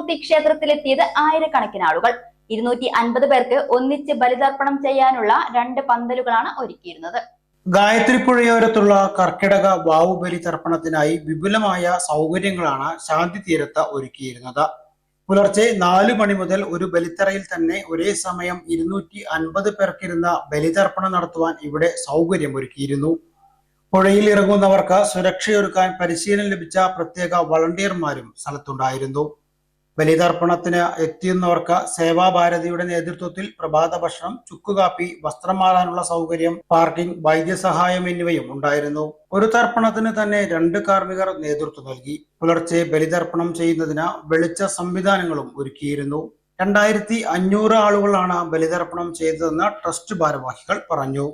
മൂർത്തി ക്ഷേത്രത്തിലെത്തിയത് ആയിരക്കണക്കിന് ആളുകൾ. 250 പേർക്ക് ഒന്നിച്ച് ബലിതർപ്പണം ചെയ്യാനുള്ള 2 പന്തലുകളാണ് ഒരുക്കിയിരുന്നത്. ഗായത്രിപ്പുഴയോരത്തുള്ള കർക്കിടക വാവുബലി തർപ്പണത്തിനായി വിപുലമായ സൗകര്യങ്ങളാണ് ശാന്തി തീരത്ത് ഒരുക്കിയിരുന്നത്. പുലർച്ചെ 4 മണി മുതൽ ഒരു ബലിത്തറയിൽ തന്നെ ഒരേ സമയം 250 പേർക്കിരുന്ന ബലിതർപ്പണം നടത്തുവാൻ ഇവിടെ സൗകര്യമൊരുക്കിയിരുന്നു. പുഴയിൽ ഇറങ്ങുന്നവർക്ക് സുരക്ഷയൊരുക്കാൻ പരിശീലനം ലഭിച്ച പ്രത്യേക വളണ്ടിയർമാരും സ്ഥലത്തുണ്ടായിരുന്നു. ബലിതർപ്പണത്തിന് എത്തിയുന്നവർക്ക് സേവാഭാരതിയുടെ നേതൃത്വത്തിൽ പ്രഭാത ഭക്ഷണം, ചുക്കുകാപ്പി, വസ്ത്രം മാറാനുള്ള സൗകര്യം, പാർക്കിംഗ്, വൈദ്യസഹായം എന്നിവയും ഉണ്ടായിരുന്നു. ഒരു തർപ്പണത്തിന് തന്നെ 2 കാർമ്മികർ നേതൃത്വം നൽകി. പുലർച്ചെ ബലിതർപ്പണം ചെയ്യുന്നതിന് വെളിച്ച സംവിധാനങ്ങളും ഒരുക്കിയിരുന്നു. 2500 ആളുകളാണ് ബലിതർപ്പണം ചെയ്തതെന്ന് ട്രസ്റ്റ് ഭാരവാഹികൾ പറഞ്ഞു.